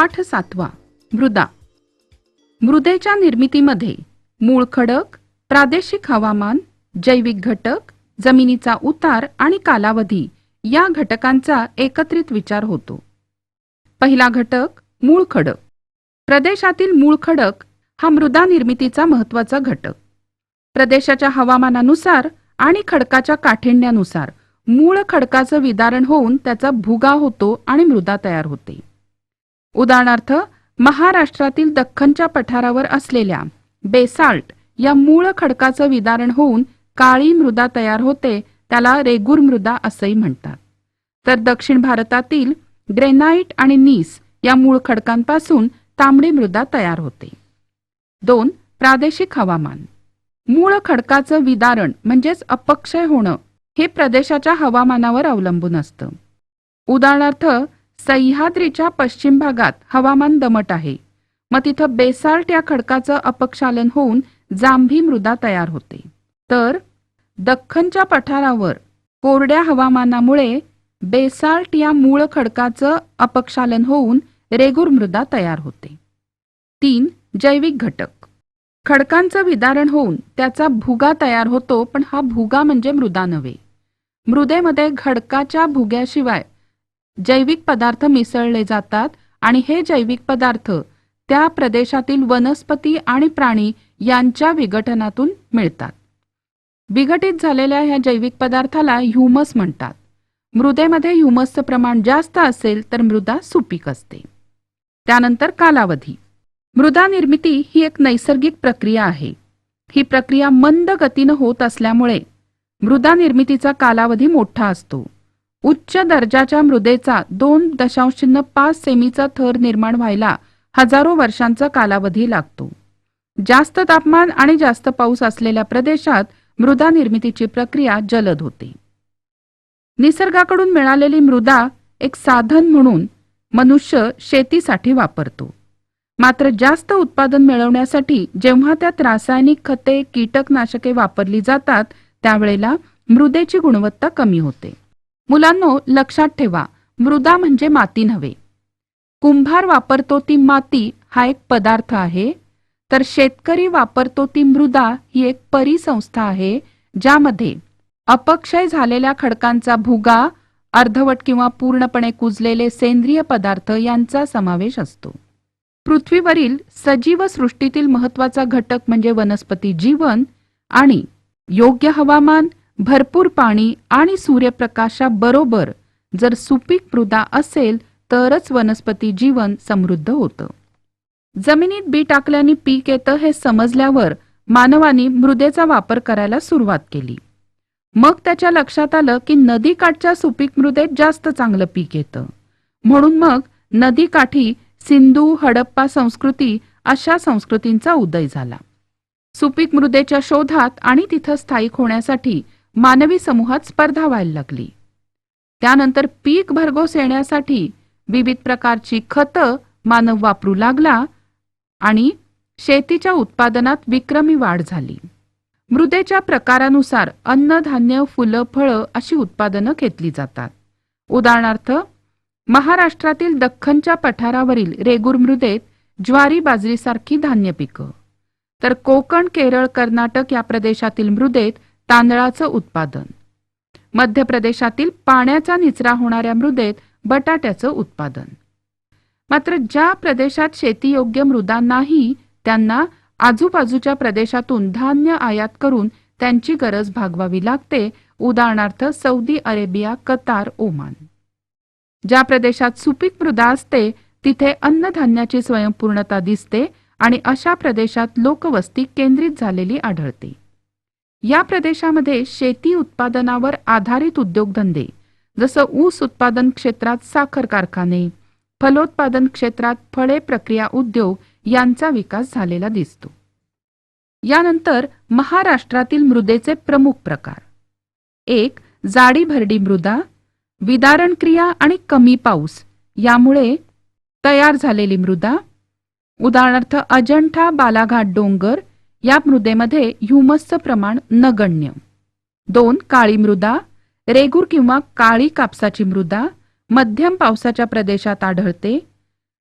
पाठ 7. मृदा. मृदेच्या निर्मितीमध्ये मूळ खडक, प्रादेशिक हवामान, जैविक घटक, जमिनीचा उतार आणि कालावधी या घटकांचा एकत्रित विचार होतो. पहिला घटक मूळ खडक. प्रदेशातील मूळ खडक हा मृदा निर्मितीचा महत्त्वाचा घटक. प्रदेशाच्या हवामानानुसार आणि खडकाच्या काठिण्यानुसार मूळ खडकाचं विदारण होऊन त्याचा भुगा होतो आणि मृदा तयार होते. उदाहरणार्थ, महाराष्ट्रातील दख्खनच्या पठारावर असलेल्या बेसाल्ट या मूळ खडकाचं विदारण होऊन काळी मृदा तयार होते, त्याला रेगूर मृदा असेही म्हणतात. तर दक्षिण भारतातील ग्रेनाइट आणि नीस या मूळ खडकांपासून तांबडी मृदा तयार होते. 2. प्रादेशिक हवामान. मूळ खडकाचं विदारण म्हणजेच अपक्षय होणं हे प्रदेशाच्या हवामानावर अवलंबून असतं. उदाहरणार्थ, सह्याद्रीच्या पश्चिम भागात हवामान दमट आहे, मग तिथं बेसाल्ट या खडकाचं अपक्षालन होऊन जांभी मृदा तयार होते. तर दख्खनच्या पठारावर कोरड्या हवामानामुळे बेसाल्ट या मूळ खडकाचं अपक्षालन होऊन रेगूर मृदा तयार होते. 3. जैविक घटक. खडकांचं विदारण होऊन त्याचा भुगा तयार होतो, पण हा भुगा म्हणजे मृदा नव्हे. मृदेमध्ये खडकाच्या भुग्याशिवाय जैविक पदार्थ मिसळले जातात आणि हे जैविक पदार्थ त्या प्रदेशातील वनस्पती आणि प्राणी यांच्या विघटनातून मिळतात. विघटित झालेल्या ह्या जैविक पदार्थाला ह्युमस म्हणतात. मृदेमध्ये ह्युमसचं प्रमाण जास्त असेल तर मृदा सुपीक असते. त्यानंतर कालावधी. मृदा निर्मिती ही एक नैसर्गिक प्रक्रिया आहे. ही प्रक्रिया मंद गतीनं होत असल्यामुळे मृदा निर्मितीचा कालावधी मोठा असतो. उच्च दर्जाच्या मृदेचा 2.05 सेमीचा थर निर्माण व्हायला हजारो वर्षांचा कालावधी लागतो. जास्त तापमान आणि जास्त पाऊस असलेल्या प्रदेशात मृदा निर्मितीची प्रक्रिया जलद होते. निसर्गाकडून मिळालेली मृदा एक साधन म्हणून मनुष्य शेतीसाठी वापरतो. मात्र जास्त उत्पादन मिळवण्यासाठी जेव्हा त्यात रासायनिक खते, कीटकनाशके वापरली जातात, त्यावेळेला मृदेची गुणवत्ता कमी होते. मुलांनो, लक्षात ठेवा, मृदा म्हणजे माती नव्हे. कुंभार वापरतो ती माती हा एक पदार्थ आहे, तर शेतकरी वापरतो ती मृदा ही एक परिसंस्था आहे, ज्यामध्ये अपक्षय झालेल्या खडकांचा भुगा, अर्धवट किंवा पूर्णपणे कुजलेले सेंद्रिय पदार्थ यांचा समावेश असतो. पृथ्वीवरील सजीव सृष्टीतील महत्त्वाचा घटक म्हणजे वनस्पती जीवन, आणि योग्य हवामान, भरपूर पाणी आणि सूर्यप्रकाशाबरोबर जर सुपीक मृदा असेल तरच वनस्पती जीवन समृद्ध होतं. जमिनीत बी टाकल्याने पीक येतं हे समजल्यावर मानवाने मृदेचा वापर करायला सुरुवात केली. मग त्याच्या लक्षात आलं की नदीकाठच्या सुपीक मृदेत जास्त चांगलं पीक येतं. म्हणून मग नदीकाठी सिंधू, हडप्पा संस्कृती अशा संस्कृतींचा उदय झाला. सुपीक मृदेच्या शोधात आणि तिथं स्थायिक होण्यासाठी मानवी समूहात स्पर्धा व्हायला लागली. त्यानंतर पीक भरघोस येण्यासाठी विविध प्रकारची खतं मानव वापरू लागला आणि शेतीच्या उत्पादनात विक्रमी वाढ झाली. मृदेच्या प्रकारानुसार अन्नधान्य, फुलं, फळं अशी उत्पादनं घेतली जातात. उदाहरणार्थ, महाराष्ट्रातील दख्खनच्या पठारावरील रेगूर मृदेत ज्वारी, बाजरीसारखी धान्य पिकं, तर कोकण, केरळ, कर्नाटक या प्रदेशातील मृदेत तांदळाचं उत्पादन, मध्य प्रदेशातील पाण्याचा निचरा होणाऱ्या मृदेत बटाट्याचं उत्पादन. मात्र ज्या प्रदेशात शेतीयोग्य मृदा नाही, त्यांना आजूबाजूच्या प्रदेशातून धान्य आयात करून त्यांची गरज भागवावी लागते. उदाहरणार्थ, सौदी अरेबिया, कतार, ओमान. ज्या प्रदेशात सुपीक मृदा असते तिथे अन्नधान्याची स्वयंपूर्णता दिसते आणि अशा प्रदेशात लोकवस्ती केंद्रित झालेली आढळते. या प्रदेशामध्ये शेती उत्पादनावर आधारित उद्योगधंदे जसं ऊस उत्पादन क्षेत्रात साखर कारखाने, फलोत्पादन क्षेत्रात फळे प्रक्रिया उद्योग यांचा विकास झालेला दिसतो. यानंतर महाराष्ट्रातील मृदेचे प्रमुख प्रकार. 1. जाडी भरडी मृदा. विदारण क्रिया आणि कमी पाऊस यामुळे तयार झालेली मृदा. उदाहरणार्थ, अजंठा, बालाघाट डोंगर या मृदेमध्ये ह्युमसचं प्रमाण नगण्य. 2. काळी मृदा. रेगूर किंवा काळी कापसाची मृदा मध्यम पावसाच्या प्रदेशात आढळते.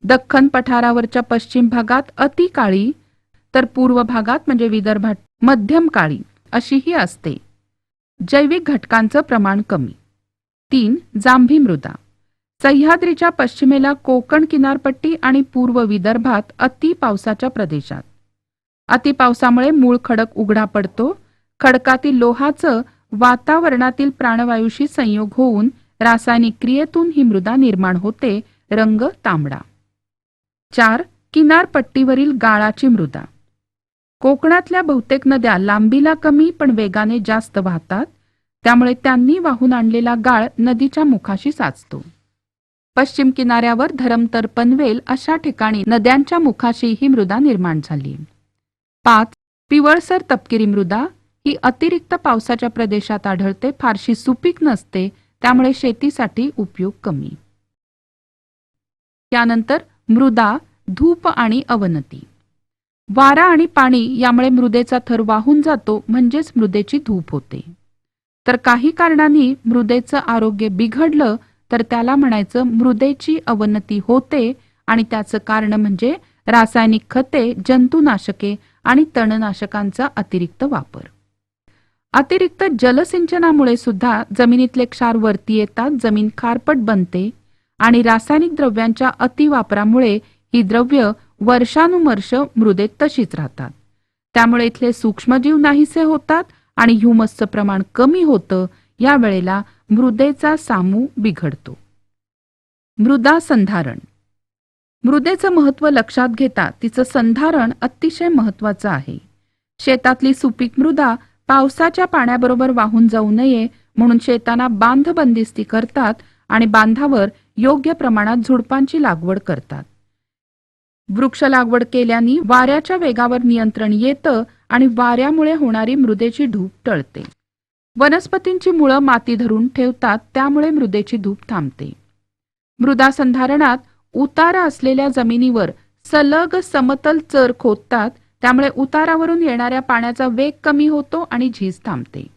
दख्खन पठारावरच्या पश्चिम भागात अति काळी तर पूर्व भागात म्हणजे विदर्भात मध्यम काळी अशीही असते. जैविक घटकांचं प्रमाण कमी. 3. जांभी मृदा. सह्याद्रीच्या पश्चिमेला कोकण किनारपट्टी आणि पूर्व विदर्भात अति पावसाच्या प्रदेशात. अति पावसामुळे मूळ खडक उघडा पडतो. खडकातील लोहाचं वातावरणातील प्राणवायूशी संयोग होऊन रासायनिक क्रियेतून ही मृदा निर्माण होते. रंग तांबडा. 4. किनारपट्टीवरील गाळाची मृदा. कोकणातल्या बहुतेक नद्या लांबीला कमी पण वेगाने जास्त वाहतात. त्यामुळे त्यांनी वाहून आणलेला गाळ नदीच्या मुखाशी साचतो. पश्चिम किनाऱ्यावर धरमतर पनवेल अशा ठिकाणी नद्यांच्या मुखाशी ही मृदा निर्माण झाली. 5. पिवळसर तपकिरी मृदा. ही अतिरिक्त पावसाच्या प्रदेशात आढळते. फारशी सुपीक नसते. त्यामुळे शेतीसाठी उपयोग कमी. त्यानंतर मृदा धूप आणि अवनती. वारा आणि पाणी यामुळे मृदेचा थर वाहून जातो म्हणजेच मृदेची धूप होते. तर काही कारणांनी मृदेचं आरोग्य बिघडलं तर त्याला म्हणायचं मृदेची अवनती होते आणि त्याचं कारण म्हणजे रासायनिक खते, जंतुनाशके आणि तणनाशकांचा अतिरिक्त वापर. अतिरिक्त जलसिंचनामुळे सुद्धा जमिनीतले क्षार वरती येतात, जमीन खारपट बनते आणि रासायनिक द्रव्यांच्या अतिवापरामुळे ही द्रव्य वर्षानुवर्ष मृदेत तशीच राहतात. त्यामुळे इथले सूक्ष्मजीव नाहीसे होतात आणि ह्युमसचं प्रमाण कमी होतं. या वेळेला मृदेचा सामू बिघडतो. मृदा संधारण. मृदेचं महत्त्व लक्षात घेता तिचं संधारण अतिशय महत्त्वाचं आहे. शेतातली सुपीक मृदा पावसाच्या पाण्याबरोबर वाहून जाऊ नये म्हणून शेतांना बांध बंदिस्ती करतात आणि बांधावर योग्य प्रमाणात झुडपांची लागवड करतात. वृक्ष लागवड केल्याने वाऱ्याच्या वेगावर नियंत्रण येतं आणि वाऱ्यामुळे होणारी मृदेची धूप टळते. वनस्पतींची मुळं माती धरून ठेवतात, त्यामुळे मृदेची धूप थांबते. मृदा संधारणात उतारा असलेल्या जमिनीवर सलग समतल चर खोदतात, त्यामुळे उतारावरून येणाऱ्या पाण्याचा वेग कमी होतो आणि झीज थांबते.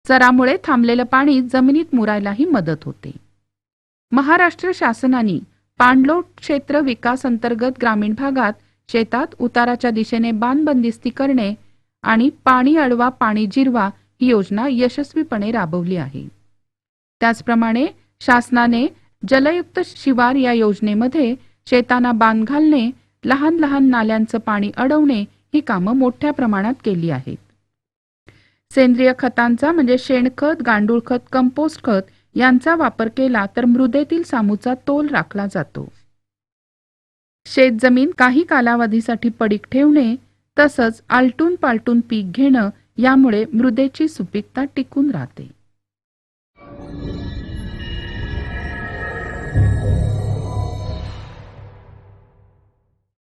चरामुळे थांबलेलं पाणी जमिनीत मुरायलाही मदत होते. महाराष्ट्र शासनाने पाणलोट क्षेत्र विकास अंतर्गत ग्रामीण भागात शेतात उताराच्या दिशेने बांध बंदिस्ती करणे आणि पाणी अडवा पाणी जिरवा ही योजना यशस्वीपणे राबवली आहे. त्याचप्रमाणे शासनाने जलयुक्त शिवार या योजनेमध्ये शेतांना बांध घालणे, लहान लहान नाल्यांचं पाणी अडवणे ही कामं मोठ्या प्रमाणात केली आहेत. सेंद्रिय खतांचा म्हणजे शेणखत, गांडूळ खत, कंपोस्ट खत यांचा वापर केला तर मृदेतील सामूचा तोल राखला जातो. शेतजमीन काही कालावधीसाठी पडीक ठेवणे तसंच आलटून पालटून पीक घेणं यामुळे मृदेची सुपीकता टिकून राहते.